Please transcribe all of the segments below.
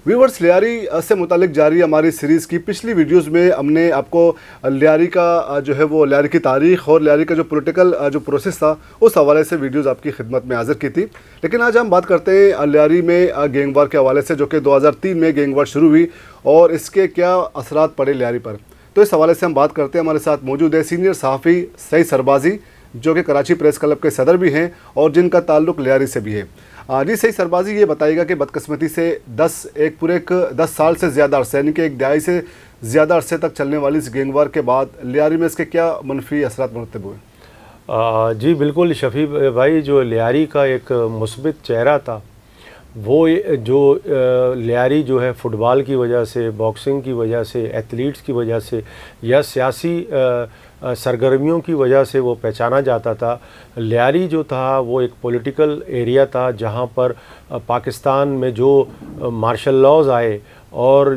Viewers, Lyari سے متعلق جاری ہماری سیریز کی پچھلی ویڈیوز میں ہم نے آپ کو لیاری کا جو ہے وہ لیاری کی تاریخ اور لیاری کا جو پولیٹیکل جو پروسیس تھا اس حوالے سے ویڈیوز آپ کی خدمت میں حاضر کی تھی. لیکن آج ہم بات کرتے ہیں لیاری میں گینگ وار کے حوالے سے، جو کہ 2003 میں گینگ وار شروع ہوئی اور اس کے کیا اثرات پڑے لیاری پر. تو اس حوالے سے ہم بات کرتے ہیں. ہمارے ساتھ موجود ہے سینئر صحافی سعید سربازی، جو کہ کراچی پریس کلب کے صدر بھی ہیں اور جن کا تعلق لیاری سے بھی ہے. جی سعید سربازی، یہ بتائیے گا کہ بدقسمتی سے 10 سال سے زیادہ عرصے، یعنی کہ ایک دہائی سے زیادہ عرصے تک چلنے والی اس گینگ وار کے بعد لیاری میں اس کے کیا منفی اثرات مرتب ہوئے؟ جی بالکل شفیع بھائی، جو لیاری کا ایک مثبت چہرہ تھا، وہ جو لیاری جو ہے فٹ بال کی وجہ سے، باکسنگ کی وجہ سے، ایتھلیٹس کی وجہ سے یا سیاسی سرگرمیوں کی وجہ سے وہ پہچانا جاتا تھا. لیاری جو تھا وہ ایک پولیٹیکل ایریا تھا جہاں پر پاکستان میں جو مارشل لاز آئے اور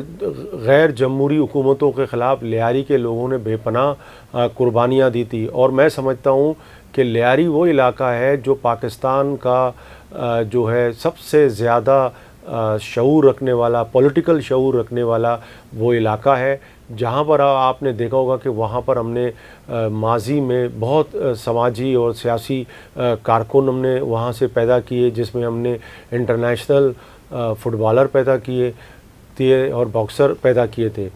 غیر جمہوری حکومتوں کے خلاف لیاری کے لوگوں نے بے پناہ قربانیاں دی تھی. اور میں سمجھتا ہوں کہ لیاری وہ علاقہ ہے جو پاکستان کا جو ہے سب سے زیادہ شعور رکھنے والا، پولیٹیکل شعور رکھنے والا وہ علاقہ ہے، جہاں پر آپ نے دیکھا ہوگا کہ وہاں پر ہم نے ماضی میں بہت سماجی اور سیاسی کارکن ہم نے وہاں سے پیدا کیے، جس میں ہم نے انٹرنیشنل فٹ بالر پیدا کیے تھے اور باکسر پیدا کیے تھے.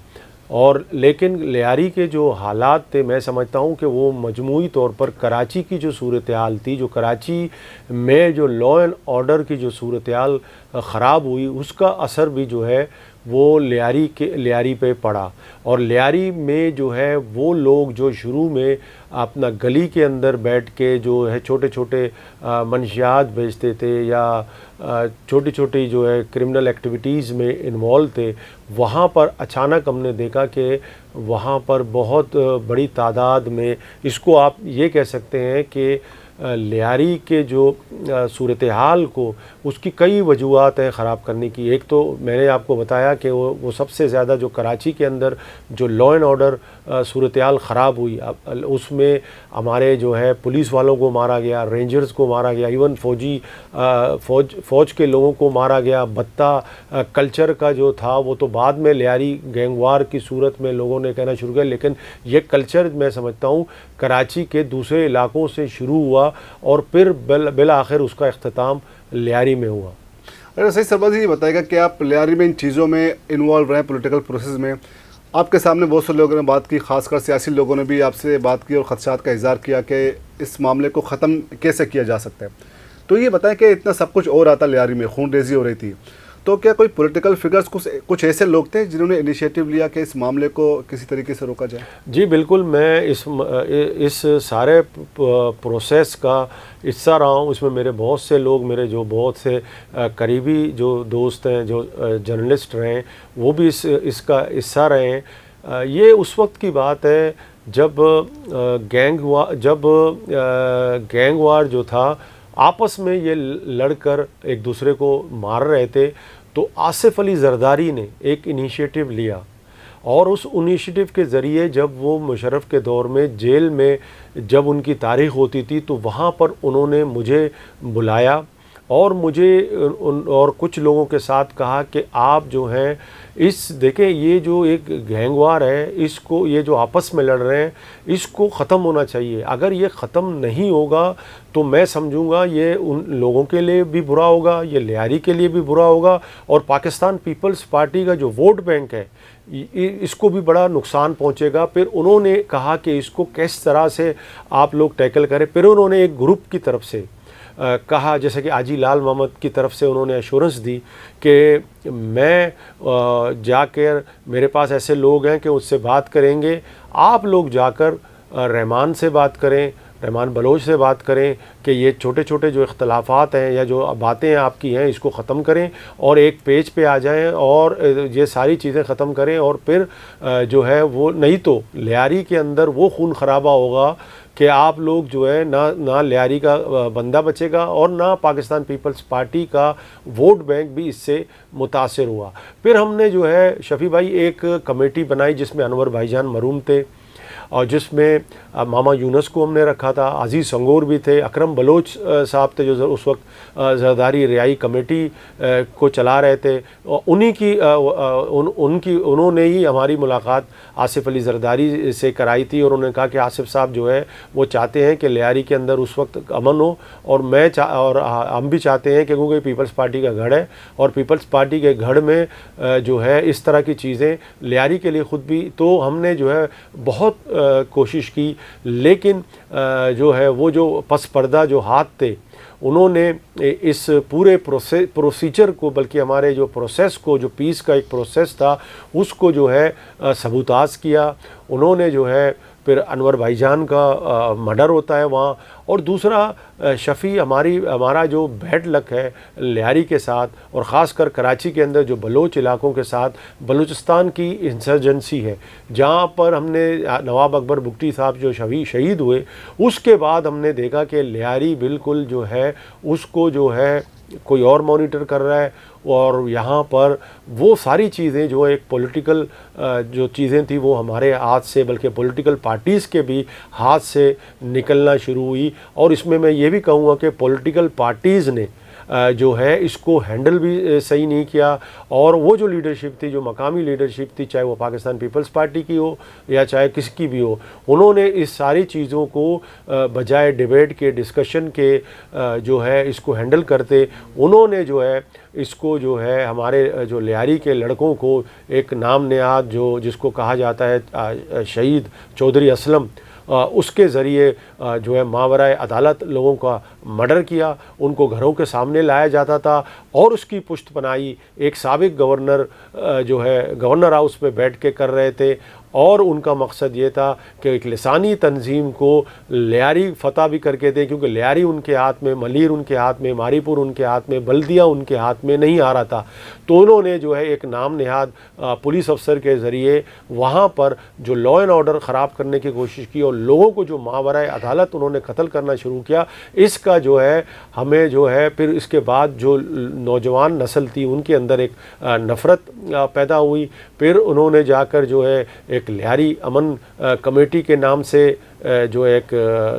اور لیکن لیاری کے جو حالات تھے، میں سمجھتا ہوں کہ وہ مجموعی طور پر کراچی کی جو صورتحال تھی، جو کراچی میں جو لا اینڈ آرڈر کی جو صورتحال خراب ہوئی، اس کا اثر بھی جو ہے وہ لیاری پہ پڑا. اور لیاری میں جو ہے وہ لوگ جو شروع میں اپنا گلی کے اندر بیٹھ کے جو ہے چھوٹے چھوٹے منشیات بیچتے تھے یا چھوٹی چھوٹی جو ہے کرمنل ایکٹیویٹیز میں انوالو تھے، وہاں پر اچانک ہم نے دیکھا کہ وہاں پر بہت بڑی تعداد میں، اس کو آپ یہ کہہ سکتے ہیں کہ لیاری کے جو صورتحال کو، اس کی کئی وجوہات ہیں خراب کرنے کی. ایک تو میں نے آپ کو بتایا کہ وہ سب سے زیادہ جو کراچی کے اندر جو لا اینڈ آرڈر صورتحال خراب ہوئی، اس میں ہمارے جو ہے پولیس والوں کو مارا گیا، رینجرز کو مارا گیا، ایون فوج کے لوگوں کو مارا گیا. بتہ کلچر کا جو تھا وہ تو بعد میں لیاری گینگ وار کی صورت میں لوگوں نے کہنا شروع کیا، لیکن یہ کلچر میں سمجھتا ہوں کراچی کے دوسرے علاقوں سے شروع ہوا اور پھر بالآخر اس کا اختتام لیاری میں ہوا. اگر صحیح سربازی یہ بتائے گا کہ آپ لیاری میں ان چیزوں میں انوالو رہے ہیں، پولیٹیکل پروسیس میں، آپ کے سامنے بہت سے لوگوں نے بات کی، خاص کر سیاسی لوگوں نے بھی آپ سے بات کی اور خدشات کا اظہار کیا کہ اس معاملے کو ختم کیسے کیا جا سکتا ہے. تو یہ بتائیں کہ اتنا سب کچھ ہو رہا تھا لیاری میں، خون ریزی ہو رہی تھی، تو کیا کوئی پولیٹیکل فگرز کچھ ایسے لوگ تھے جنہوں نے انیشیٹو لیا کہ اس معاملے کو کسی طریقے سے روکا جائے؟ جی بالکل، میں اس سارے پروسیس کا حصہ رہا ہوں. اس میں میرے بہت سے لوگ، میرے جو بہت سے قریبی جو دوست ہیں، جو جرنلسٹ رہے ہیں، وہ بھی اس کا حصہ رہے ہیں. یہ اس وقت کی بات ہے جب گینگ وار جو تھا، آپس میں یہ لڑ کر ایک دوسرے کو مار رہے تھے. تو آصف علی زرداری نے ایک انیشیٹو لیا اور اس انیشیٹو کے ذریعے جب وہ مشرف کے دور میں جیل میں جب ان کی تاریخ ہوتی تھی تو وہاں پر انہوں نے مجھے بلایا اور مجھے اور کچھ لوگوں کے ساتھ کہا کہ آپ جو ہیں دیکھیں یہ جو ایک گینگ وار ہے، اس کو، یہ جو آپس میں لڑ رہے ہیں، اس کو ختم ہونا چاہیے. اگر یہ ختم نہیں ہوگا تو میں سمجھوں گا یہ ان لوگوں کے لیے بھی برا ہوگا، یہ لیاری کے لیے بھی برا ہوگا، اور پاکستان پیپلز پارٹی کا جو ووٹ بینک ہے اس کو بھی بڑا نقصان پہنچے گا. پھر انہوں نے کہا کہ اس کو کس طرح سے آپ لوگ ٹیکل کریں. پھر انہوں نے ایک گروپ کی طرف سے کہا، جیسے کہ حاجی لال محمد کی طرف سے انہوں نے ایشورنس دی کہ میں جا کر، میرے پاس ایسے لوگ ہیں کہ اس سے بات کریں گے، آپ لوگ جا کر رحمان سے بات کریں، رحمان بلوچ سے بات کریں کہ یہ چھوٹے چھوٹے جو اختلافات ہیں یا جو باتیں آپ کی ہیں اس کو ختم کریں اور ایک پیج پہ آ جائیں اور یہ ساری چیزیں ختم کریں. اور پھر جو ہے وہ، نہیں تو لیاری کے اندر وہ خون خرابہ ہوگا کہ آپ لوگ جو ہے نہ لیاری کا بندہ بچے گا اور نہ پاکستان پیپلز پارٹی کا ووٹ بینک بھی اس سے متاثر ہوا. پھر ہم نے جو ہے شفیع بھائی ایک کمیٹی بنائی جس میں انور بھائی جان مرحوم تھے، اور جس میں ماما یونس کو ہم نے رکھا تھا، عزیز سنگور بھی تھے، اکرم بلوچ صاحب تھے جو اس وقت زرداری ریائی کمیٹی کو چلا رہے تھے، انہوں نے ہی ہماری ملاقات آصف علی زرداری سے کرائی تھی، اور انہوں نے کہا کہ آصف صاحب جو ہے وہ چاہتے ہیں کہ لیاری کے اندر اس وقت امن ہو، اور اور ہم بھی چاہتے ہیں کہ کیونکہ پیپلز پارٹی کا گڑھ ہے، اور پیپلز پارٹی کے گڑھ میں جو ہے اس طرح کی چیزیں لیاری کے لیے خود بھی، تو ہم نے جو ہے بہت کوشش کی، لیکن جو ہے وہ جو پس پردہ جو ہاتھ تھے انہوں نے اس پورے پروسیجر کو، بلکہ ہمارے جو پروسیس کو، جو پیس کا ایک پروسیس تھا اس کو جو ہے سبوتاژ کیا۔ انہوں نے جو ہے پھر انور بھائی جان کا مرڈر ہوتا ہے وہاں، اور دوسرا شفیع ہمارا جو بیڈ لک ہے لیاری کے ساتھ، اور خاص کر کراچی کے اندر جو بلوچ علاقوں کے ساتھ بلوچستان کی انسرجنسی ہے، جہاں پر ہم نے نواب اکبر بگٹی صاحب جو شہید ہوئے، اس کے بعد ہم نے دیکھا کہ لیاری بالکل جو ہے اس کو جو ہے کوئی اور مانیٹر کر رہا ہے، اور یہاں پر وہ ساری چیزیں جو ایک پولیٹیکل جو چیزیں تھیں وہ ہمارے ہاتھ سے، بلکہ پولیٹیکل پارٹیز کے بھی ہاتھ سے نکلنا شروع ہوئی۔ اور اس میں یہ بھی کہوں گا کہ پولیٹیکل پارٹیز نے جو ہے اس کو ہینڈل بھی صحیح نہیں کیا، اور وہ جو لیڈرشپ تھی، جو مقامی لیڈرشپ تھی، چاہے وہ پاکستان پیپلز پارٹی کی ہو یا چاہے کسی کی بھی ہو، انہوں نے اس ساری چیزوں کو بجائے ڈیبیٹ کے، ڈسکشن کے جو ہے اس کو ہینڈل کرتے، انہوں نے جو ہے اس کو جو ہے ہمارے جو لیاری کے لڑکوں کو ایک نام نہاد جس کو کہا جاتا ہے شہید چودھری اسلم، اس کے ذریعے جو ہے ماورائے عدالت لوگوں کا مرڈر کیا، ان کو گھروں کے سامنے لایا جاتا تھا، اور اس کی پشت پناہی ایک سابق گورنر جو ہے گورنر ہاؤس میں بیٹھ کے کر رہے تھے، اور ان کا مقصد یہ تھا کہ ایک لسانی تنظیم کو لیاری فتح بھی کر کے دے، کیونکہ لیاری ان کے ہاتھ میں، ملیر ان کے ہاتھ میں، ماری پور ان کے ہاتھ میں، بلدیہ ان کے ہاتھ میں نہیں آ رہا تھا، تو انہوں نے جو ہے ایک نام نہاد پولیس افسر کے ذریعے وہاں پر جو لا اینڈ آرڈر خراب کرنے کی کوشش کی، اور لوگوں کو جو ماورائے عدالت انہوں نے قتل کرنا شروع کیا، اس کا جو ہے ہمیں جو ہے پھر اس کے بعد جو نوجوان نسل تھی ان کے اندر ایک نفرت پیدا ہوئی، پھر انہوں نے جا کر جو ہے ایک لیاری امن کمیٹی کے نام سے جو ایک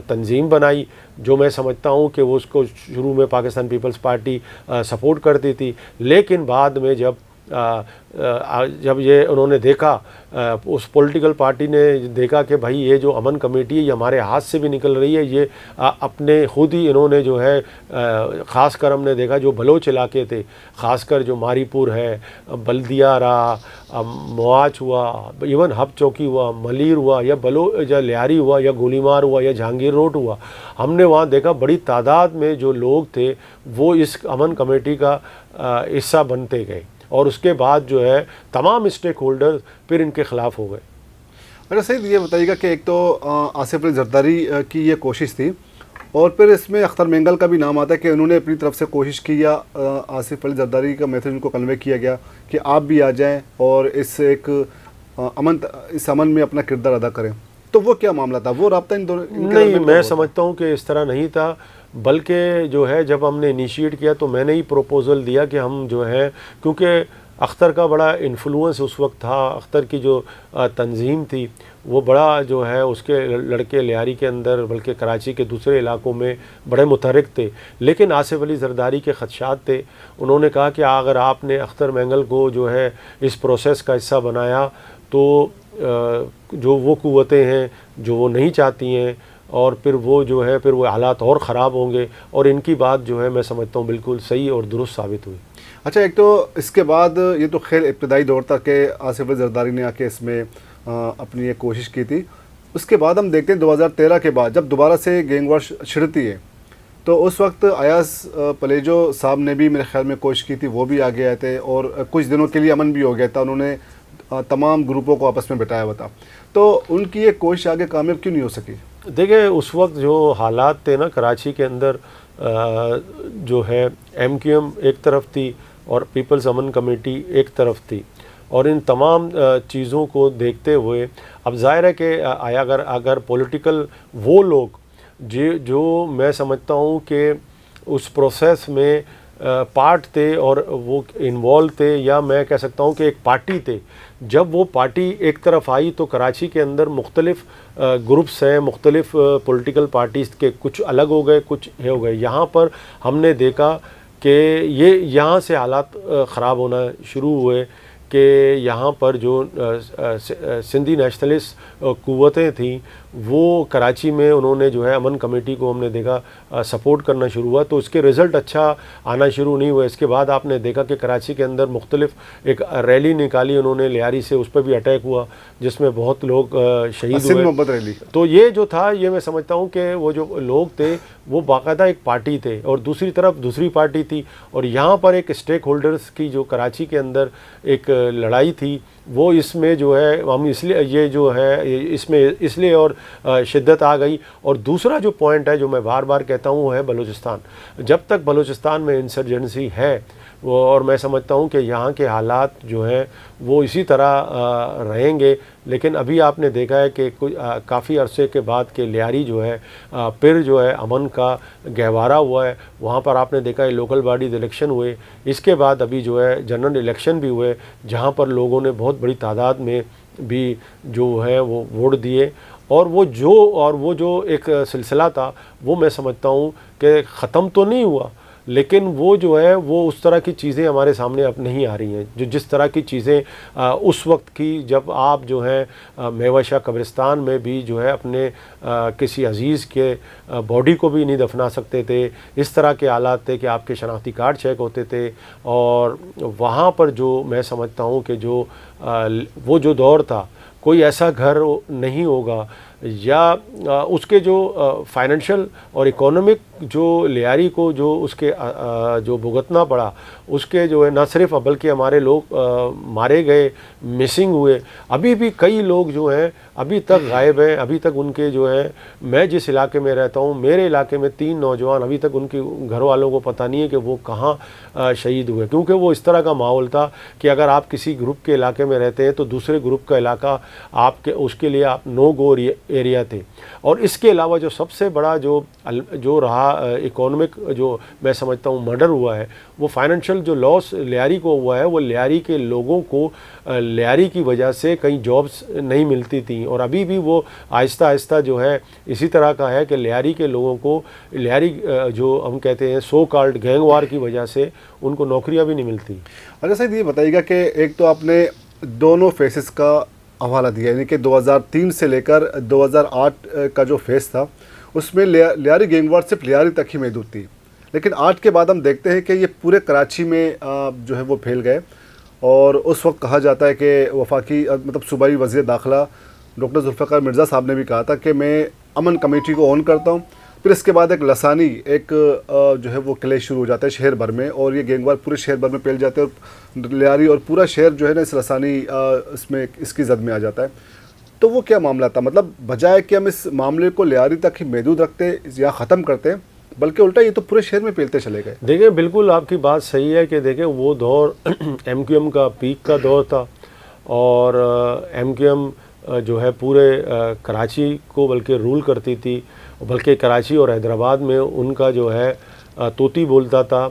تنظیم بنائی، جو میں سمجھتا ہوں کہ وہ اس کو شروع میں پاکستان پیپلز پارٹی سپورٹ کرتی تھی، لیکن بعد میں جب یہ انہوں نے دیکھا، اس پولیٹیکل پارٹی نے دیکھا کہ بھائی یہ جو امن کمیٹی ہے یہ ہمارے ہاتھ سے بھی نکل رہی ہے، یہ اپنے خود ہی انہوں نے جو ہے خاص کر ہم نے دیکھا جو بلوچ علاقے تھے، خاص کر جو ماری پور ہے، بلدیہ رہا، مواچ ہوا، ایون ہب چوکی ہوا، ملیر ہوا، یا لیاری ہوا، یا گولی مار ہوا، یا جہانگیر روڈ ہوا، ہم نے وہاں دیکھا بڑی تعداد میں جو لوگ تھے وہ اس امن کمیٹی کا حصہ بنتے گئے، اور اس کے بعد جو ہے تمام اسٹیک ہولڈر پھر ان کے خلاف ہو گئے۔ اچھا سعید، یہ بتائیے گا کہ ایک تو آصف علی زرداری کی یہ کوشش تھی، اور پھر اس میں اختر مینگل کا بھی نام آتا ہے کہ انہوں نے اپنی طرف سے کوشش کی، یا آصف علی زرداری کا میسج ان کو کنوے کیا گیا کہ آپ بھی آ جائیں اور اس امن میں اپنا کردار ادا کریں، تو وہ کیا معاملہ تھا؟ وہ رابطہ ان دونوں نہیں، میں سمجھتا ہوں کہ اس طرح نہیں تھا، بلکہ جو ہے جب ہم نے انیشیٹ کیا تو میں نے ہی پروپوزل دیا کہ ہم جو ہے، کیونکہ اختر کا بڑا انفلوئنس اس وقت تھا، اختر کی جو تنظیم تھی وہ بڑا جو ہے اس کے لڑکے لیاری کے اندر بلکہ کراچی کے دوسرے علاقوں میں بڑے متحرک تھے، لیکن آصف علی زرداری کے خدشات تھے۔ انہوں نے کہا کہ اگر آپ نے اختر مینگل کو جو ہے اس پروسیس کا حصہ بنایا تو جو وہ قوتیں ہیں جو وہ نہیں چاہتی ہیں، اور پھر وہ جو ہے پھر وہ حالات اور خراب ہوں گے، اور ان کی بات جو ہے میں سمجھتا ہوں بالکل صحیح اور درست ثابت ہوئی۔ اچھا، ایک تو اس کے بعد یہ تو خیر ابتدائی دور تھا کہ آصف علی زرداری نے آ کے اس میں اپنی ایک کوشش کی تھی، اس کے بعد ہم دیکھتے ہیں 2013 کے بعد جب دوبارہ سے گینگ وار چھڑتی ہے، تو اس وقت ایاز پلیجو صاحب نے بھی میرے خیال میں کوشش کی تھی، وہ بھی آگے آئے تھے، اور کچھ دنوں کے لیے امن بھی ہو گیا تھا، انہوں نے تمام گروپوں کو آپس میں بٹایا ہوا تھا، تو ان کی یہ کوشش آگے کامیاب کیوں نہیں ہو سکی؟ دیکھیں اس وقت جو حالات تھے نا کراچی کے اندر، جو ہے ایم کیو ایم ایک طرف تھی اور پیپلز امن کمیٹی ایک طرف تھی، اور ان تمام چیزوں کو دیکھتے ہوئے اب ظاہر ہے کہ اگر پولیٹیکل وہ لوگ جو میں سمجھتا ہوں کہ اس پروسیس میں پارٹ تھے اور وہ انوالو تھے، یا میں کہہ سکتا ہوں کہ ایک پارٹی تھے. جب وہ پارٹی ایک طرف آئی تو کراچی کے اندر مختلف گروپس ہیں، مختلف پولیٹیکل پارٹیز کے، کچھ الگ ہو گئے، کچھ یہ ہو گئے. یہاں پر ہم نے دیکھا کہ یہاں سے حالات خراب ہونا شروع ہوئے کہ یہاں پر جو سندھی نیشنلسٹ قوتیں تھیں وہ کراچی میں انہوں نے جو ہے امن کمیٹی کو ہم نے دیکھا سپورٹ کرنا شروع ہوا، تو اس کے رزلٹ اچھا آنا شروع نہیں ہوا. اس کے بعد آپ نے دیکھا کہ کراچی کے اندر مختلف ایک ریلی نکالی انہوں نے لیاری سے، اس پہ بھی اٹیک ہوا جس میں بہت لوگ شہید حسین ہوئے. محمد ریلی. تو یہ جو تھا، یہ میں سمجھتا ہوں کہ وہ جو لوگ تھے وہ باقاعدہ ایک پارٹی تھے اور دوسری طرف دوسری پارٹی تھی، اور یہاں پر ایک اسٹیک ہولڈرز کی جو کراچی کے اندر ایک لڑائی تھی وہ اس میں جو ہے ہم اس لیے یہ جو ہے اس میں اس لیے اور شدت آ گئی. اور دوسرا جو پوائنٹ ہے جو میں بار بار کہتا ہوں وہ ہے بلوچستان. جب تک بلوچستان میں انسرجنسی ہے وہ، اور میں سمجھتا ہوں کہ یہاں کے حالات جو ہیں وہ اسی طرح رہیں گے. لیکن ابھی آپ نے دیکھا ہے کہ کافی عرصے کے بعد کہ لیاری جو ہے پھر جو ہے امن کا گہوارہ ہوا ہے. وہاں پر آپ نے دیکھا ہے لوکل باڈیز الیکشن ہوئے، اس کے بعد ابھی جو ہے جنرل الیکشن بھی ہوئے جہاں پر لوگوں نے بہت بڑی تعداد میں بھی جو ہے وہ ووٹ دیے. اور وہ جو ایک سلسلہ تھا وہ میں سمجھتا ہوں کہ ختم تو نہیں ہوا، لیکن وہ جو ہے وہ اس طرح کی چیزیں ہمارے سامنے اب نہیں آ رہی ہیں جس طرح کی چیزیں اس وقت کی جب آپ جو ہیں میوہ شاہ قبرستان میں بھی جو ہے اپنے کسی عزیز کے باڈی کو بھی نہیں دفنا سکتے تھے. اس طرح کے حالات تھے کہ آپ کے شناختی کارڈ چیک ہوتے تھے، اور وہاں پر جو میں سمجھتا ہوں کہ جو وہ جو دور تھا، کوئی ایسا گھر نہیں ہوگا یا اس کے جو فائنینشیل اور اکانومک جو لیاری کو جو اس کے جو بھگتنا پڑا، اس کے جو ہے نہ صرف بلکہ ہمارے لوگ مارے گئے، مسنگ ہوئے. ابھی بھی کئی لوگ جو ہیں ابھی تک غائب ہیں. ابھی تک ان کے جو ہے، میں جس علاقے میں رہتا ہوں میرے علاقے میں 3 نوجوان ابھی تک ان کے گھر والوں کو پتہ نہیں ہے کہ وہ کہاں شہید ہوئے، کیونکہ وہ اس طرح کا ماحول تھا کہ اگر آپ کسی گروپ کے علاقے میں رہتے ہیں تو دوسرے گروپ کا علاقہ آپ کے اس کے لیے آپ نو گو ایریا تھے. اور اس کے علاوہ جو سب سے بڑا جو رہا اکانومک جو میں سمجھتا ہوں مرڈر ہوا ہے، وہ فائنینشیل جو لاس لیاری کو ہوا ہے، وہ لیاری کے لوگوں کو لیاری کی وجہ سے کئی جابس نہیں ملتی تھیں. اور ابھی بھی وہ آہستہ آہستہ جو ہے اسی طرح کا ہے کہ لیاری کے لوگوں کو لیاری جو ہم کہتے ہیں سو کالڈ گینگ وار کی وجہ سے ان کو نوکریاں بھی نہیں ملتی. اچھا سید، یہ بتائیے گا کہ ایک تو آپ نے دونوں فیسز کا حوالہ دیا، یعنی کہ 2003 سے لے کر 2008 کا جو فیس تھا اس میں لیاری گینگ وار صرف لیاری تک ہی محدود تھی، لیکن 8 کے بعد ہم دیکھتے ہیں کہ یہ پورے کراچی میں جو ہے وہ پھیل گئے. اور اس وقت کہا جاتا ہے کہ وفاقی مطلب صوبائی وزیر داخلہ ڈاکٹر ذوالفقار مرزا صاحب نے بھی کہا تھا کہ میں امن کمیٹی کو آن کرتا ہوں. پھر اس کے بعد ایک لسانی ایک جو ہے وہ کلیش شروع ہو جاتا ہے شہر بھر میں، اور یہ گینگ وار پورے شہر بھر میں پھیل جاتے ہیں، اور لیاری اور پورا شہر جو ہے نا اس لسانی اس کی زد میں آ جاتا ہے. تو وہ کیا معاملہ تھا؟ مطلب بجائے کہ ہم اس معاملے کو لیاری تک ہی محدود رکھتے یا ختم کرتے، بلکہ الٹا یہ تو پورے شہر میں پھیلتے چلے گئے. دیکھیں بالکل آپ کی بات صحیح ہے کہ دیکھیں وہ دور ایم کیو ایم کا پیک کا دور تھا، اور ایم کیو ایم جو ہے پورے کراچی کو بلکہ رول کرتی تھی، بلکہ کراچی اور حیدرآباد میں ان کا جو ہے طوطی بولتا تھا.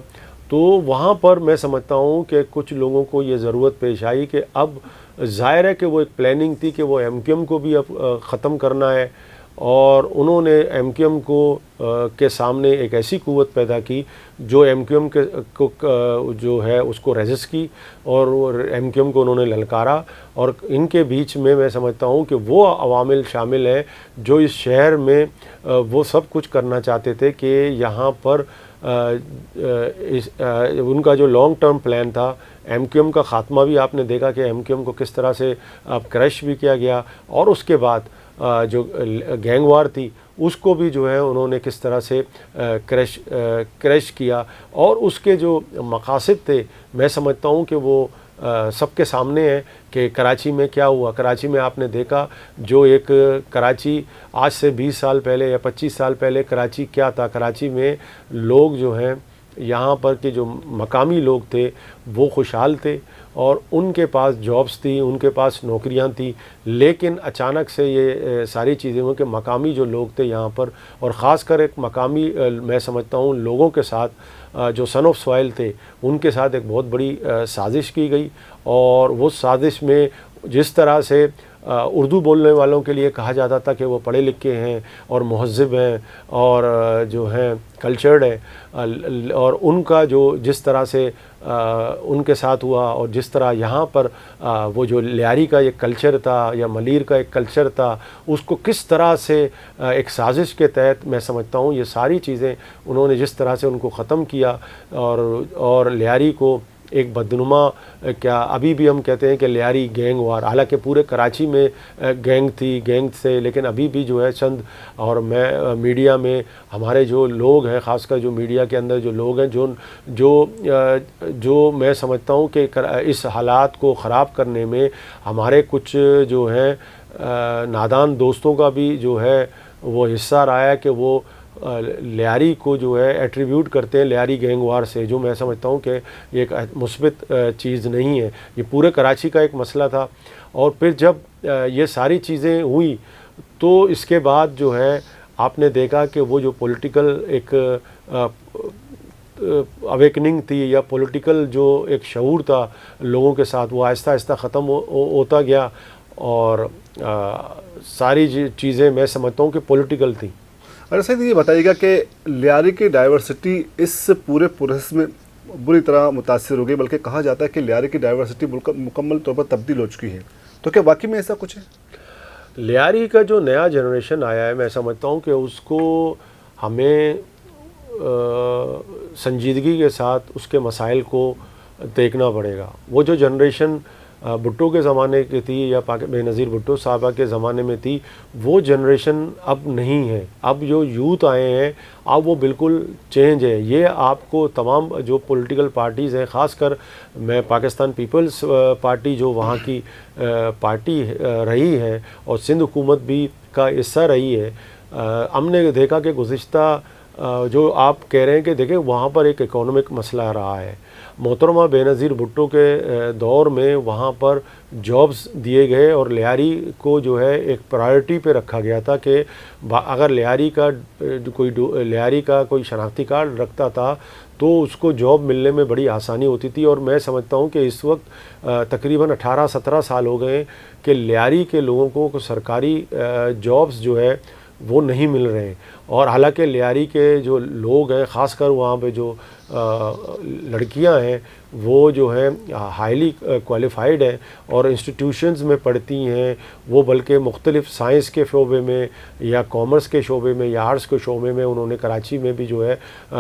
تو وہاں پر میں سمجھتا ہوں کہ کچھ لوگوں کو یہ ضرورت پیش آئی کہ اب ظاہر ہے کہ وہ ایک پلاننگ تھی کہ وہ ایم کیو ایم کو بھی اب ختم کرنا ہے، اور انہوں نے ایم کیو ایم کو کے سامنے ایک ایسی قوت پیدا کی جو ایم کیو ایم کو جو ہے اس کو ریزسٹ کی، اور ایم کیو ایم کو انہوں نے للکارا. اور ان کے بیچ میں سمجھتا ہوں کہ وہ عوامل شامل ہیں جو اس شہر میں وہ سب کچھ کرنا چاہتے تھے کہ یہاں پر ان کا جو لانگ ٹرم پلان تھا ایم کیو ایم کا خاتمہ بھی آپ نے دیکھا کہ ایم کیو ایم کو کس طرح سے کریش بھی کیا گیا، اور اس کے بعد جو گینگ وار تھی اس کو بھی جو ہے انہوں نے کس طرح سے کریش کیا. اور اس کے جو مقاصد تھے میں سمجھتا ہوں کہ وہ سب کے سامنے ہے کہ کراچی میں کیا ہوا. کراچی میں آپ نے دیکھا جو ایک کراچی آج سے 20 سال پہلے یا 25 سال پہلے کراچی کیا تھا. کراچی میں لوگ جو ہیں یہاں پر کے جو مقامی لوگ تھے وہ خوشحال تھے اور ان کے پاس جابس تھی، ان کے پاس نوکریاں تھیں، لیکن اچانک سے یہ ساری چیزیں ہوئیں کہ مقامی جو لوگ تھے یہاں پر، اور خاص کر ایک مقامی میں سمجھتا ہوں لوگوں کے ساتھ جو سن آف سوائل تھے ان کے ساتھ ایک بہت بڑی سازش کی گئی، اور وہ سازش میں جس طرح سے اردو بولنے والوں کے لیے کہا جاتا تھا کہ وہ پڑھے لکھے ہیں اور مہذب ہیں اور جو ہیں کلچرڈ ہے، اور ان کا جو جس طرح سے ان کے ساتھ ہوا، اور جس طرح یہاں پر وہ جو لیاری کا ایک کلچر تھا یا ملیر کا ایک کلچر تھا اس کو کس طرح سے ایک سازش کے تحت میں سمجھتا ہوں یہ ساری چیزیں انہوں نے جس طرح سے ان کو ختم کیا، اور لیاری کو ایک بدنما، کیا ابھی بھی ہم کہتے ہیں کہ لیاری گینگ وار، حالانکہ پورے کراچی میں گینگ سے، لیکن ابھی بھی جو ہے چند، اور میں میڈیا میں ہمارے جو لوگ ہیں، خاص کر جو میڈیا کے اندر جو لوگ ہیں جو میں سمجھتا ہوں کہ اس حالات کو خراب کرنے میں ہمارے کچھ جو ہیں نادان دوستوں کا بھی جو ہے وہ حصہ رہا ہے کہ وہ لیاری کو جو ہے ایٹریبیوٹ کرتے ہیں لیاری گینگ وار سے، جو میں سمجھتا ہوں کہ یہ ایک مثبت چیز نہیں ہے، یہ پورے کراچی کا ایک مسئلہ تھا۔ اور پھر جب یہ ساری چیزیں ہوئی تو اس کے بعد جو ہے آپ نے دیکھا کہ وہ جو پولیٹیکل ایک اویکننگ تھی یا پولیٹیکل جو ایک شعور تھا لوگوں کے ساتھ، وہ آہستہ آہستہ ختم ہوتا گیا، اور ساری چیزیں میں سمجھتا ہوں کہ پولیٹیکل تھیں۔ اچھا سید، یہ بتائیے گا کہ لیاری کی ڈائیورسٹی اس پورے پروسیس میں بری طرح متاثر ہو گئی، بلکہ کہا جاتا ہے کہ لیاری کی ڈائیورسٹی مکمل طور پر تبدیل ہو چکی ہے، تو کیا واقعی میں ایسا کچھ ہے؟ لیاری کا جو نیا جنریشن آیا ہے میں سمجھتا ہوں کہ اس کو ہمیں سنجیدگی کے ساتھ اس کے مسائل کو دیکھنا پڑے گا۔ وہ جو جنریشن بھٹو کے زمانے کی تھی یا بے نظیر بھٹو صاحبہ کے زمانے میں تھی، وہ جنریشن اب نہیں ہے۔ اب جو یوتھ آئے ہیں اب وہ بالکل چینج ہے۔ یہ آپ کو تمام جو پولیٹیکل پارٹیز ہیں، خاص کر میں پاکستان پیپلز پارٹی جو وہاں کی پارٹی رہی ہے اور سندھ حکومت بھی کا حصہ رہی ہے، ہم نے دیکھا کہ گزشتہ جو آپ کہہ رہے ہیں کہ دیکھیں وہاں پر ایک اکانومک مسئلہ رہا ہے۔ محترمہ بے نظیر بھٹو کے دور میں وہاں پر جابز دیے گئے اور لیاری کو جو ہے ایک پرائرٹی پہ رکھا گیا تھا کہ اگر لیاری کا کوئی شناختی کارڈ رکھتا تھا تو اس کو جاب ملنے میں بڑی آسانی ہوتی تھی۔ اور میں سمجھتا ہوں کہ اس وقت تقریباً 18-17 سال ہو گئے کہ لیاری کے لوگوں کو سرکاری جابز جو ہے وہ نہیں مل رہے ہیں، اور حالانکہ لیاری کے جو لوگ ہیں، خاص کر وہاں پہ جو لڑکیاں ہیں وہ جو ہیں ہائیلی کوالیفائڈ ہیں اور انسٹیٹیوشنز میں پڑھتی ہیں، وہ بلکہ مختلف سائنس کے شعبے میں یا کامرس کے شعبے میں یا آرٹس کے شعبے میں انہوں نے کراچی میں بھی جو ہے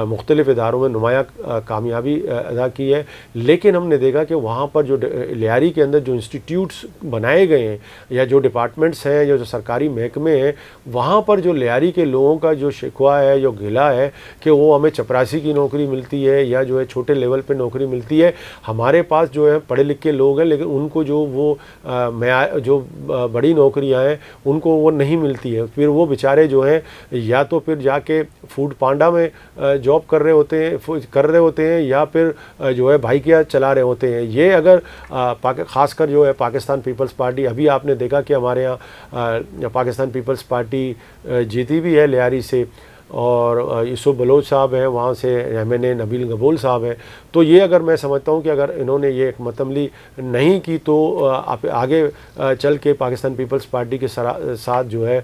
مختلف اداروں میں نمایاں کامیابی ادا کی ہے۔ لیکن ہم نے دیکھا کہ وہاں پر جو لیاری کے اندر جو انسٹیٹیوٹس بنائے گئے ہیں یا جو ڈپارٹمنٹس ہیں یا جو سرکاری محکمے ہیں، وہاں پر جو لیاری کے لوگوں کا جو شکوہ ہے، جو گلہ ہے کہ وہ ہمیں چپراسی کی نوکری ملتی ہے یا جو ہے چھوٹے لیول پہ نوکری ملتی ہے، ہمارے پاس جو ہے پڑھے لکھے لوگ ہیں لیکن ان کو جو وہ جو بڑی نوکریاں ہیں ان کو وہ نہیں ملتی ہے۔ پھر وہ بیچارے جو ہیں یا تو پھر جا کے فوڈ پانڈا میں جاب کر رہے ہوتے ہیں یا پھر جو ہے بھائیکیا چلا رہے ہوتے ہیں۔ یہ اگر خاص کر جو ہے پاکستان پیپلز پارٹی، ابھی آپ نے دیکھا کہ ہمارے یہاں پاکستان پیپلز پارٹی جیتی بھی ہے لیاری سے، اور یوسف بلوچ صاحب ہیں وہاں سے، MNA نبیل گبول صاحب ہیں، تو یہ اگر میں سمجھتا ہوں کہ اگر انہوں نے یہ ایک متملی نہیں کی تو آگے چل کے پاکستان پیپلز پارٹی کے ساتھ جو ہے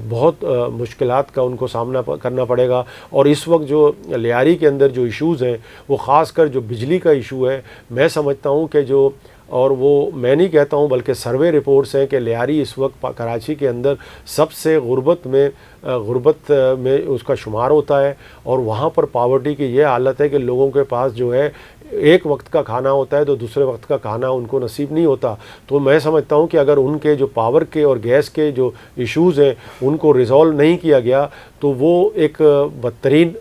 بہت مشکلات کا ان کو سامنا کرنا پڑے گا۔ اور اس وقت جو لیاری کے اندر جو ایشوز ہیں وہ خاص کر جو بجلی کا ایشو ہے، میں سمجھتا ہوں کہ جو، اور وہ میں نہیں کہتا ہوں بلکہ سروے رپورٹس ہیں کہ لیاری اس وقت کراچی کے اندر سب سے غربت میں اس کا شمار ہوتا ہے، اور وہاں پر پاورٹی کی یہ حالت ہے کہ لوگوں کے پاس جو ہے ایک وقت کا کھانا ہوتا ہے تو دوسرے وقت کا کھانا ان کو نصیب نہیں ہوتا۔ تو میں سمجھتا ہوں کہ اگر ان کے جو پاور کے اور گیس کے جو ایشوز ہیں ان کو ریزالو نہیں کیا گیا تو وہ ایک بدترین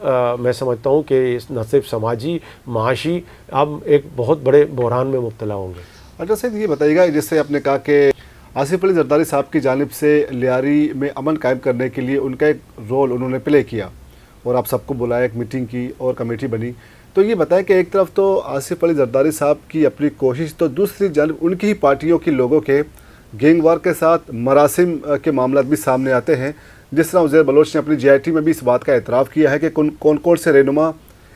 میں سمجھتا ہوں کہ نہ صرف سماجی معاشی اب ایک بہت بڑے بحران میں مبتلا ہوں گے۔ اچھا سید، یہ بتائیے گا جیسے آپ نے کہا کہ آصف علی زرداری صاحب کی جانب سے لیاری میں امن قائم کرنے کے لیے ان کا ایک رول انہوں نے پلے کیا اور آپ سب کو بلایا، ایک میٹنگ کی اور کمیٹی بنی، تو یہ بتائیں کہ ایک طرف تو آصف علی زرداری صاحب کی اپنی کوشش، تو دوسری جانب ان کی ہی پارٹیوں کے لوگوں کے گینگ وار کے ساتھ مراسم کے معاملات بھی سامنے آتے ہیں. جس طرح عزیر بلوچ نے اپنی جی آئی ٹی میں بھی اس بات کا اعتراف کیا ہے کہ کون کون سے رہنما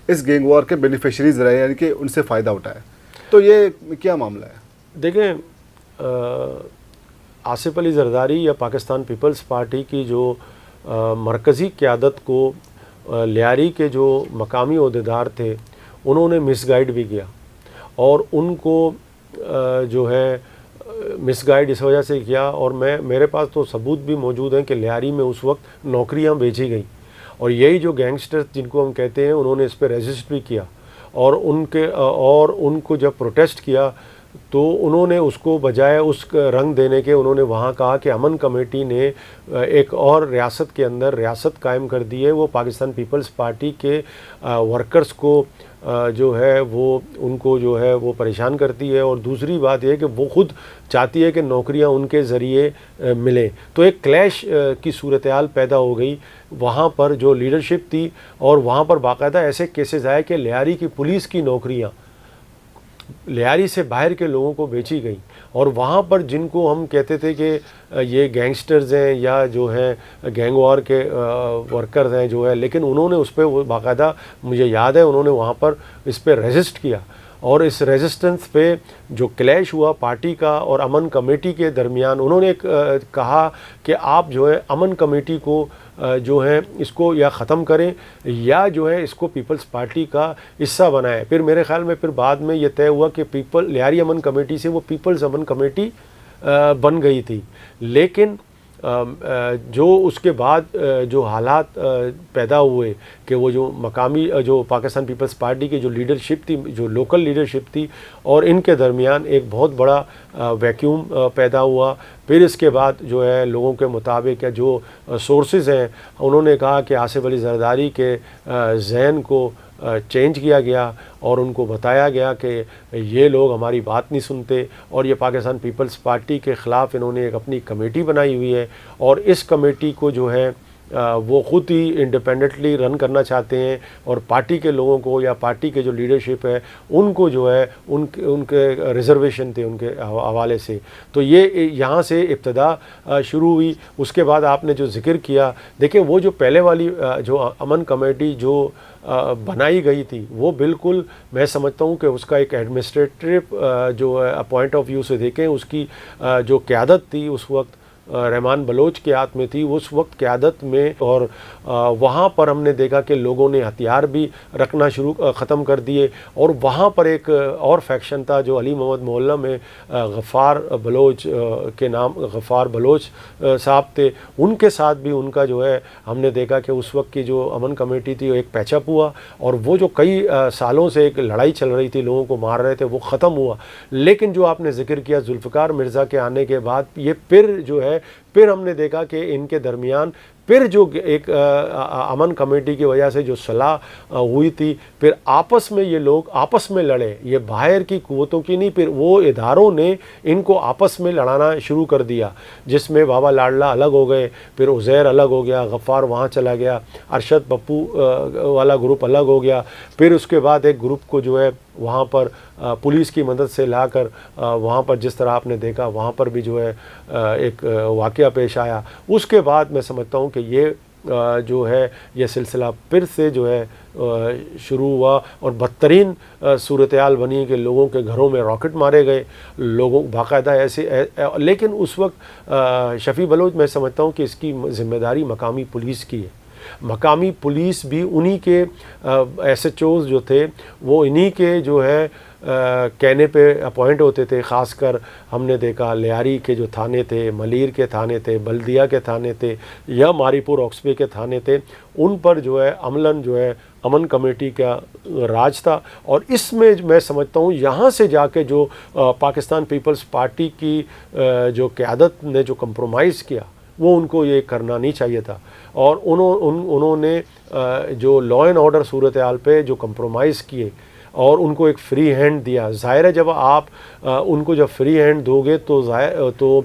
اس گینگ وار کے بینیفیشریز رہے، یعنی کہ ان سے فائدہ اٹھائے. تو یہ کیا معاملہ ہے؟ دیکھیں، آصف علی زرداری یا پاکستان پیپلز پارٹی کی جو مرکزی قیادت کو لیاری کے جو مقامی عہدیدار تھے انہوں نے مس گائیڈ بھی کیا، اور ان کو جو ہے مس گائیڈ اس وجہ سے کیا، اور میرے پاس تو ثبوت بھی موجود ہیں کہ لیاری میں اس وقت نوکریاں بیچی گئیں، اور یہی جو گینگسٹر جن کو ہم کہتے ہیں انہوں نے اس پہ ریزسٹ بھی کیا، اور ان کو جب پروٹیسٹ کیا تو انہوں نے اس کو بجائے اس رنگ دینے کے انہوں نے وہاں کہا کہ امن کمیٹی نے ایک اور ریاست کے اندر ریاست قائم کر دی ہے، وہ پاکستان پیپلز پارٹی کے ورکرز کو جو ہے وہ ان کو جو ہے وہ پریشان کرتی ہے، اور دوسری بات یہ ہے کہ وہ خود چاہتی ہے کہ نوکریاں ان کے ذریعے ملیں. تو ایک کلیش کی صورتحال پیدا ہو گئی وہاں پر جو لیڈرشپ تھی، اور وہاں پر باقاعدہ ایسے کیسز آئے کہ لیاری کی پولیس کی نوکریاں لیاری سے باہر کے لوگوں کو بیچی گئیں، اور وہاں پر جن کو ہم کہتے تھے کہ یہ گینگسٹرز ہیں یا جو ہیں گینگ وار کے ورکرز ہیں جو ہے، لیکن انہوں نے اس پہ باقاعدہ مجھے یاد ہے انہوں نے وہاں پر اس پہ ریزسٹ کیا، اور اس ریزسٹنس پہ جو کلیش ہوا پارٹی کا اور امن کمیٹی کے درمیان، انہوں نے کہا کہ آپ جو ہے امن کمیٹی کو جو ہے اس کو یا ختم کریں یا جو ہے اس کو پیپلز پارٹی کا حصہ بنائیں. پھر میرے خیال میں پھر بعد میں یہ طے ہوا کہ لیاری امن کمیٹی سے وہ پیپلز امن کمیٹی بن گئی تھی، لیکن جو اس کے بعد جو حالات پیدا ہوئے کہ وہ جو مقامی جو پاکستان پیپلز پارٹی کی جو لیڈرشپ تھی، جو لوکل لیڈرشپ تھی، اور ان کے درمیان ایک بہت بڑا ویکیوم پیدا ہوا. پھر اس کے بعد جو ہے لوگوں کے مطابق جو سورسز ہیں انہوں نے کہا کہ آصف علی زرداری کے ذہن کو چینج کیا گیا، اور ان کو بتایا گیا کہ یہ لوگ ہماری بات نہیں سنتے، اور یہ پاکستان پیپلز پارٹی کے خلاف انہوں نے ایک اپنی کمیٹی بنائی ہوئی ہے، اور اس کمیٹی کو جو ہے وہ خود ہی انڈیپینڈنٹلی رن کرنا چاہتے ہیں، اور پارٹی کے لوگوں کو یا پارٹی کے جو لیڈرشپ ہے ان کو جو ہے ان کے ریزرویشن تھے ان کے حوالے سے. تو یہ یہاں سے ابتدا شروع ہوئی. اس کے بعد آپ نے جو ذکر کیا، دیکھیں وہ جو پہلے والی جو امن کمیٹی جو بنائی گئی تھی وہ بالکل میں سمجھتا ہوں کہ اس کا ایک ایڈمنسٹریٹو جو پوائنٹ آف ویو سے دیکھیں اس کی جو قیادت تھی اس وقت رحمان بلوچ کے ہاتھ میں تھی اس وقت قیادت میں، اور وہاں پر ہم نے دیکھا کہ لوگوں نے ہتھیار بھی رکھنا ختم کر دیے، اور وہاں پر ایک اور فیکشن تھا جو علی محمد محلہ میں غفار بلوچ کے نام غفار بلوچ صاحب تھے، ان کے ساتھ بھی ان کا جو ہے ہم نے دیکھا کہ اس وقت کی جو امن کمیٹی تھی وہ ایک پیچ اپ ہوا، اور وہ جو کئی سالوں سے ایک لڑائی چل رہی تھی لوگوں کو مار رہے تھے وہ ختم ہوا. لیکن جو آپ نے ذکر کیا ذوالفقار مرزا کے آنے کے بعد یہ پھر جو ہے پھر ہم نے دیکھا کہ ان کے درمیان پھر جو ایک امن کمیٹی کی وجہ سے جو صلاح ہوئی تھی، پھر آپس میں یہ لوگ آپس میں لڑے، یہ باہر کی قوتوں کی نہیں، پھر وہ اداروں نے ان کو آپس میں لڑانا شروع کر دیا، جس میں بابا لاڈلا الگ ہو گئے، پھر عزیر الگ ہو گیا، غفار وہاں چلا گیا، ارشد پپو والا گروپ الگ ہو گیا، پھر اس کے بعد ایک گروپ کو جو ہے وہاں پر پولیس کی مدد سے لا کر وہاں پر جس طرح آپ نے دیکھا وہاں پر بھی جو ہے ایک واقعہ پیش آیا. اس کے بعد میں سمجھتا ہوں کہ یہ جو ہے یہ سلسلہ پھر سے جو ہے شروع ہوا، اور بدترین صورتحال بنی کہ لوگوں کے گھروں میں راکٹ مارے گئے، لوگوں باقاعدہ ایسے. لیکن اس وقت شفیع بلوچ میں سمجھتا ہوں کہ اس کی ذمہ داری مقامی پولیس کی ہے. مقامی پولیس بھی انہی کے ایس ایچ اوز جو تھے وہ انہی کے جو ہے کہنے پہ اپوائنٹ ہوتے تھے. خاص کر ہم نے دیکھا لیاری کے جو تھانے تھے، ملیر کے تھانے تھے، بلدیہ کے تھانے تھے، یا ماری پور آکسبے کے تھانے تھے، ان پر جو ہے عملاً جو ہے امن کمیٹی کا راج تھا. اور اس میں میں سمجھتا ہوں یہاں سے جا کے جو پاکستان پیپلز پارٹی کی جو قیادت نے جو کمپرومائز کیا وہ ان کو یہ کرنا نہیں چاہیے تھا، اور انہوں نے جو لا اینڈ آرڈر صورتحال پہ جو کمپرومائز کیے اور ان کو ایک فری ہینڈ دیا. ظاہر ہے جب آپ ان کو جب فری ہینڈ دو گے تو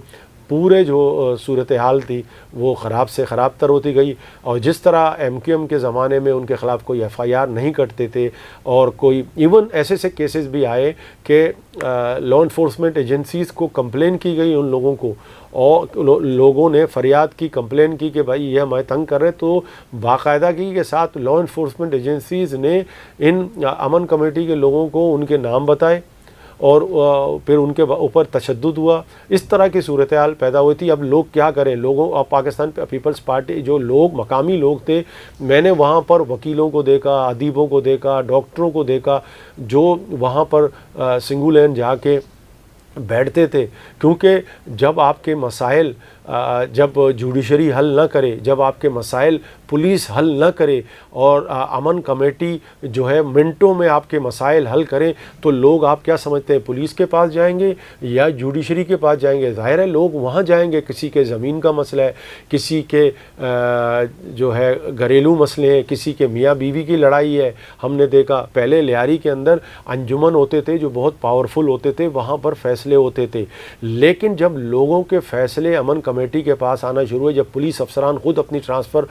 پورے جو صورتحال تھی وہ خراب سے خراب تر ہوتی گئی. اور جس طرح ایم کیو ایم کے زمانے میں ان کے خلاف کوئی ایف آئی آر نہیں کرتے تھے, اور کوئی ایون ایسے کیسز بھی آئے کہ لا انفورسمنٹ ایجنسیز کو کمپلین کی گئی ان لوگوں کو, اور لوگوں نے فریاد کی, کمپلین کی کہ بھائی یہ ہمیں تنگ کر رہے, تو باقاعدگی کے ساتھ لا انفورسمنٹ ایجنسیز نے ان امن کمیٹی کے لوگوں کو ان کے نام بتائے اور پھر ان کے اوپر تشدد ہوا. اس طرح کی صورتحال پیدا ہوئی تھی. اب لوگ کیا کریں, لوگوں پاکستان پیپلز پارٹی جو لوگ مقامی لوگ تھے, میں نے وہاں پر وکیلوں کو دیکھا, ادیبوں کو دیکھا, ڈاکٹروں کو دیکھا جو وہاں پر سنگو لین جا کے بیٹھتے تھے, کیونکہ جب آپ کے مسائل جب جوڈیشری حل نہ کرے, جب آپ کے مسائل پولیس حل نہ کرے اور امن کمیٹی جو ہے منٹوں میں آپ کے مسائل حل کریں, تو لوگ آپ کیا سمجھتے ہیں پولیس کے پاس جائیں گے یا جوڈیشری کے پاس جائیں گے؟ ظاہر ہے لوگ وہاں جائیں گے. کسی کے زمین کا مسئلہ ہے, کسی کے جو ہے گھریلو مسئلے ہیں, کسی کے میاں بیوی کی لڑائی ہے. ہم نے دیکھا پہلے لیاری کے اندر انجمن ہوتے تھے جو بہت پاورفل ہوتے تھے, وہاں پر فیصلے ہوتے تھے, لیکن جب لوگوں کے فیصلے امن کمیٹی کے پاس آنا شروع ہوئے, جب پولیس افسران خود اپنی ٹرانسفر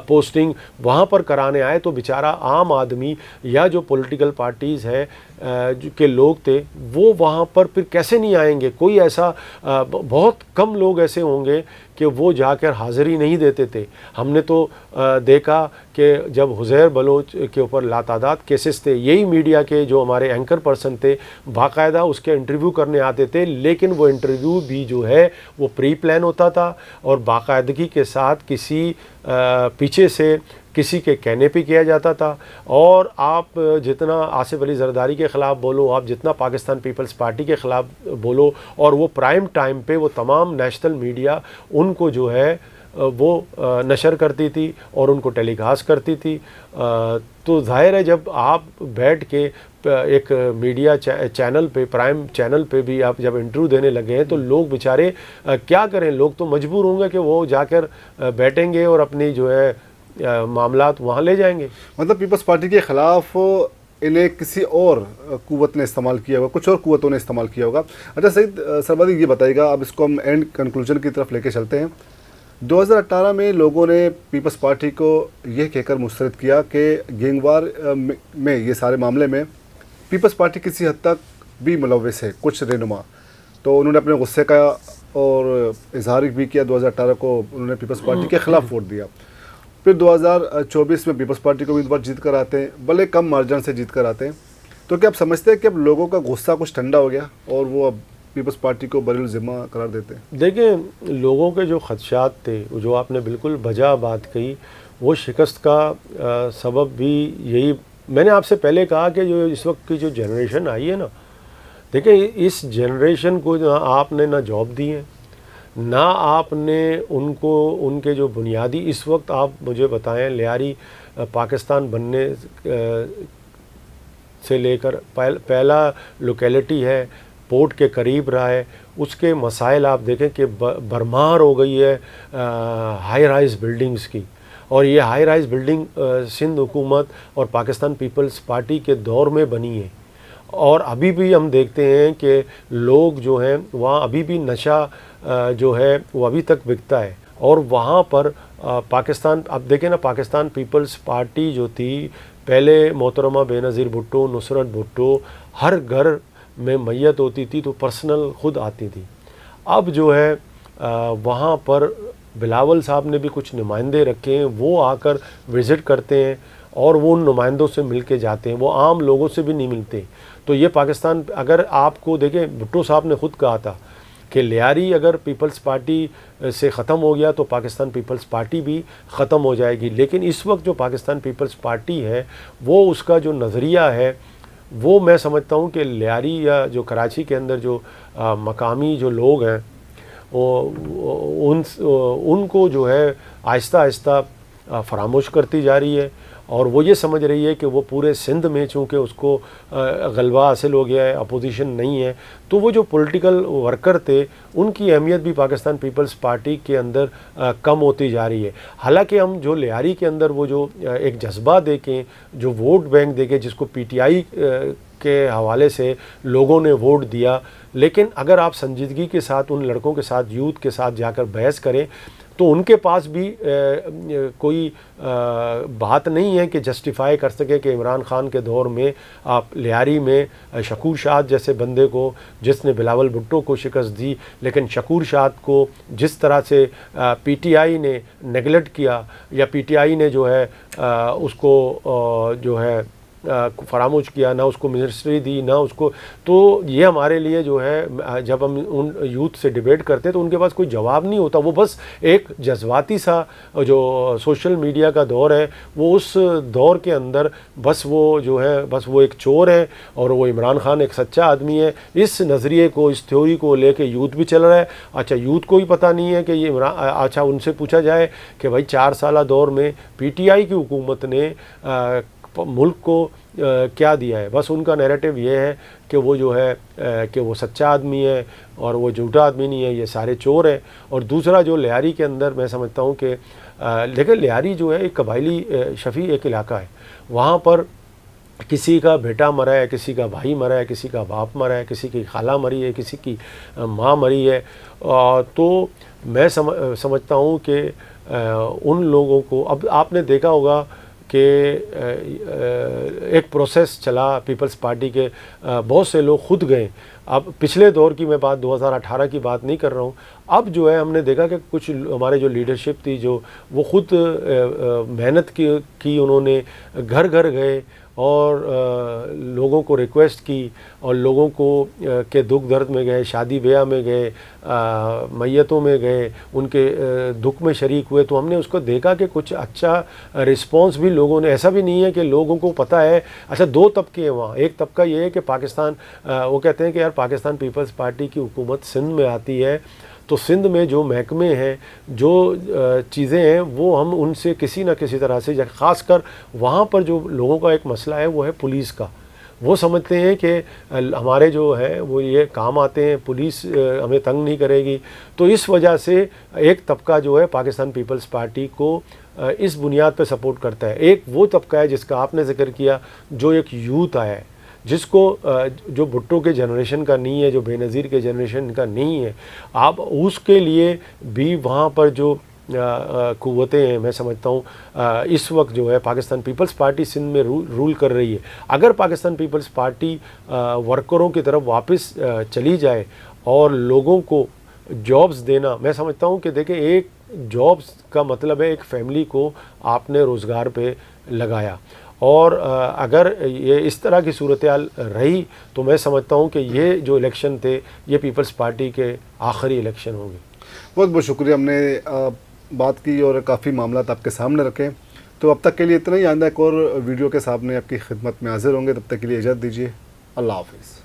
پوسٹنگ وہاں پر کرانے آئے, تو بیچارہ عام آدمی یا جو پولیٹیکل پارٹیز ہے کے لوگ تھے وہ وہاں پر پھر کیسے نہیں آئیں گے؟ کوئی ایسا بہت کم لوگ ایسے ہوں گے کہ وہ جا کر حاضری نہیں دیتے تھے. ہم نے تو دیکھا کہ جب حزیر بلوچ کے اوپر لاتعداد کیسز تھے, یہی میڈیا کے جو ہمارے اینکر پرسن تھے باقاعدہ اس کے انٹرویو کرنے آتے تھے, لیکن وہ انٹرویو بھی جو ہے وہ پری پلان ہوتا تھا اور باقاعدگی کے ساتھ کسی پیچھے سے کسی کے کہنے پہ کیا جاتا تھا. اور آپ جتنا آصف علی زرداری کے خلاف بولو, آپ جتنا پاکستان پیپلز پارٹی کے خلاف بولو, اور وہ پرائم ٹائم پہ وہ تمام نیشنل میڈیا ان کو جو ہے وہ نشر کرتی تھی اور ان کو ٹیلی کاسٹ کرتی تھی. تو ظاہر ہے جب آپ بیٹھ کے ایک میڈیا چینل پہ, پرائم چینل پہ بھی آپ جب انٹرویو دینے لگے ہیں, تو لوگ بیچارے کیا کریں, لوگ تو مجبور ہوں گے کہ وہ جا کر بیٹھیں گے اور اپنی جو ہے معاملات وہاں لے جائیں گے. مطلب پیپلز پارٹی کے خلاف انہیں کسی اور قوت نے استعمال کیا ہوگا, کچھ اور قوتوں نے استعمال کیا ہوگا. اچھا سعید سربادی یہ بتائیے گا, اب اس کو ہم اینڈ کنکلوژن کی طرف لے کے چلتے ہیں. 2018 میں لوگوں نے پیپلز پارٹی کو یہ کہہ کر مسترد کیا کہ گینگوار میں یہ سارے معاملے میں پیپلز پارٹی کسی حد تک بھی ملوث ہے, کچھ رہنما. تو انہوں نے اپنے غصے کا اور اظہار بھی کیا. 2018 کو انہوں نے پیپلز پارٹی کے خلاف ووٹ دیا. پھر 2024 میں پیپلز پارٹی کو امیدوار جیت کر آتے ہیں, بھلے کم مارجن سے جیت کر آتے ہیں. تو کیا آپ سمجھتے ہیں کہ اب لوگوں کا غصہ کچھ ٹھنڈا ہو گیا اور وہ اب پیپلز پارٹی کو بری الذمہ قرار دیتے ہیں؟ دیکھیں, لوگوں کے جو خدشات تھے, جو آپ نے بالکل بجا بات کہی, وہ شکست کا سبب بھی یہی. میں نے آپ سے پہلے کہا کہ جو اس وقت کی جو جنریشن آئی ہے نا, دیکھیں اس جنریشن کو آپ نے نہ جاب دی ہے, نہ آپ نے ان کو ان کے جو بنیادی, اس وقت آپ مجھے بتائیں لیاری پاکستان بننے سے لے کر پہلا لوکیلٹی ہے, پورٹ کے قریب رہا ہے, اس کے مسائل آپ دیکھیں کہ بھرمار ہو گئی ہے ہائی رائز بلڈنگز کی. اور یہ ہائی رائز بلڈنگ سندھ حکومت اور پاکستان پیپلز پارٹی کے دور میں بنی ہے. اور ابھی بھی ہم دیکھتے ہیں کہ لوگ جو ہیں وہاں ابھی بھی نشہ جو ہے وہ ابھی تک بکتا ہے. اور وہاں پر پاکستان, اب دیکھیں نا, پاکستان پیپلز پارٹی جو تھی پہلے محترمہ بے نظیر بھٹو, نصرت بھٹو, ہر گھر میں میت ہوتی تھی تو پرسنل خود آتی تھی. اب جو ہے وہاں پر بلاول صاحب نے بھی کچھ نمائندے رکھے ہیں, وہ آ کر وزٹ کرتے ہیں اور وہ ان نمائندوں سے مل کے جاتے ہیں, وہ عام لوگوں سے بھی نہیں ملتے. تو یہ پاکستان, اگر آپ کو دیکھیں, بھٹو صاحب نے خود کہا تھا کہ لیاری اگر پیپلز پارٹی سے ختم ہو گیا تو پاکستان پیپلز پارٹی بھی ختم ہو جائے گی. لیکن اس وقت جو پاکستان پیپلز پارٹی ہے وہ اس کا جو نظریہ ہے وہ میں سمجھتا ہوں کہ لیاری یا جو کراچی کے اندر جو مقامی جو لوگ ہیں ان کو جو ہے آہستہ آہستہ فراموش کرتی جا رہی ہے. اور وہ یہ سمجھ رہی ہے کہ وہ پورے سندھ میں چونکہ اس کو غلبہ حاصل ہو گیا ہے, اپوزیشن نہیں ہے, تو وہ جو پولیٹیکل ورکر تھے ان کی اہمیت بھی پاکستان پیپلز پارٹی کے اندر کم ہوتی جا رہی ہے. حالانکہ ہم جو لیاری کے اندر وہ جو ایک جذبہ دیکھیں, جو ووٹ بینک دیکھیں, جس کو پی ٹی آئی کے حوالے سے لوگوں نے ووٹ دیا, لیکن اگر آپ سنجیدگی کے ساتھ ان لڑکوں کے ساتھ، یوتھ کے ساتھ جا کر بحث کریں تو ان کے پاس بھی کوئی بات نہیں ہے کہ جسٹیفائی کر سکے کہ عمران خان کے دور میں آپ لیاری میں شکور شاہد جیسے بندے کو، جس نے بلاول بھٹو کو شکست دی، لیکن شکور شاہد کو جس طرح سے پی ٹی آئی نے نیگلیکٹ کیا، یا پی ٹی آئی نے جو ہے اس کو جو ہے فراموش کیا، نہ اس کو منسٹری دی، نہ اس کو، تو یہ ہمارے لیے جو ہے جب ہم ان یوتھ سے ڈیبیٹ کرتے تو ان کے پاس کوئی جواب نہیں ہوتا. وہ بس ایک جذباتی سا جو سوشل میڈیا کا دور ہے، وہ اس دور کے اندر بس وہ جو ہے بس وہ ایک چور ہے اور وہ عمران خان ایک سچا آدمی ہے. اس نظریے کو، اس تھیوری کو لے کے یوتھ بھی چل رہا ہے. اچھا یوتھ کو ہی پتہ نہیں ہے کہ یہ اچھا ان سے پوچھا جائے کہ بھائی 4 سالہ دور میں پی ٹی آئی کی حکومت نے ملک کو کیا دیا ہے. بس ان کا نیریٹو یہ ہے کہ وہ جو ہے کہ وہ سچا آدمی ہے اور وہ جھوٹا آدمی نہیں ہے، یہ سارے چور ہیں. اور دوسرا جو لیاری کے اندر میں سمجھتا ہوں کہ لیکن لیاری جو ہے ایک قبائلی شفیع ایک علاقہ ہے. وہاں پر کسی کا بیٹا مرا ہے، کسی کا بھائی مرا ہے، کسی کا باپ مرا ہے، کسی کی خالہ مری ہے، کسی کی ماں مری ہے. تو میں سمجھتا ہوں کہ ان لوگوں کو، اب آپ نے دیکھا ہوگا کہ ایک پروسیس چلا پیپلز پارٹی کے، بہت سے لوگ خود گئے. اب پچھلے دور کی میں بات 2018 کی بات نہیں کر رہا ہوں. اب جو ہے ہم نے دیکھا کہ کچھ ہمارے جو لیڈرشپ تھی جو وہ خود محنت کی انہوں نے گھر گھر گئے اور لوگوں کو ریکویسٹ کی اور لوگوں کو کے دکھ درد میں گئے، شادی بیاہ میں گئے، میتوں میں گئے، ان کے دکھ میں شریک ہوئے. تو ہم نے اس کو دیکھا کہ کچھ اچھا رسپانس بھی لوگوں نے، ایسا بھی نہیں ہے کہ لوگوں کو پتہ ہے. اچھا 2 طبقے ہیں وہاں. ایک طبقہ یہ ہے کہ پاکستان، وہ کہتے ہیں کہ یار پاکستان پیپلز پارٹی کی حکومت سندھ میں آتی ہے تو سندھ میں جو محکمے ہیں، جو چیزیں ہیں، وہ ہم ان سے کسی نہ کسی طرح سے، خاص کر وہاں پر جو لوگوں کا ایک مسئلہ ہے وہ ہے پولیس کا. وہ سمجھتے ہیں کہ ہمارے جو ہے وہ یہ کام آتے ہیں، پولیس ہمیں تنگ نہیں کرے گی. تو اس وجہ سے ایک طبقہ جو ہے پاکستان پیپلز پارٹی کو اس بنیاد پہ سپورٹ کرتا ہے. ایک وہ طبقہ ہے جس کا آپ نے ذکر کیا، جو ایک یوتھ آیا ہے، جس کو جو بھٹو کے جنریشن کا نہیں ہے، جو بے نظیر کے جنریشن کا نہیں ہے. آپ اس کے لیے بھی وہاں پر جو قوتیں ہیں، میں سمجھتا ہوں اس وقت جو ہے پاکستان پیپلز پارٹی سندھ میں رول کر رہی ہے. اگر پاکستان پیپلز پارٹی ورکروں کی طرف واپس چلی جائے اور لوگوں کو جابز دینا، میں سمجھتا ہوں کہ دیکھیں ایک جابز کا مطلب ہے ایک فیملی کو آپ نے روزگار پہ لگایا. اور اگر یہ اس طرح کی صورتحال رہی تو میں سمجھتا ہوں کہ یہ جو الیکشن تھے یہ پیپلز پارٹی کے آخری الیکشن ہوں گے. بہت بہت شکریہ. ہم نے بات کی اور کافی معاملات آپ کے سامنے رکھے. تو اب تک کے لیے اتنا ہی. آئندہ ایک اور ویڈیو کے سامنے آپ کی خدمت میں حاضر ہوں گے. تب تک کے لیے اجازت دیجیے. اللہ حافظ.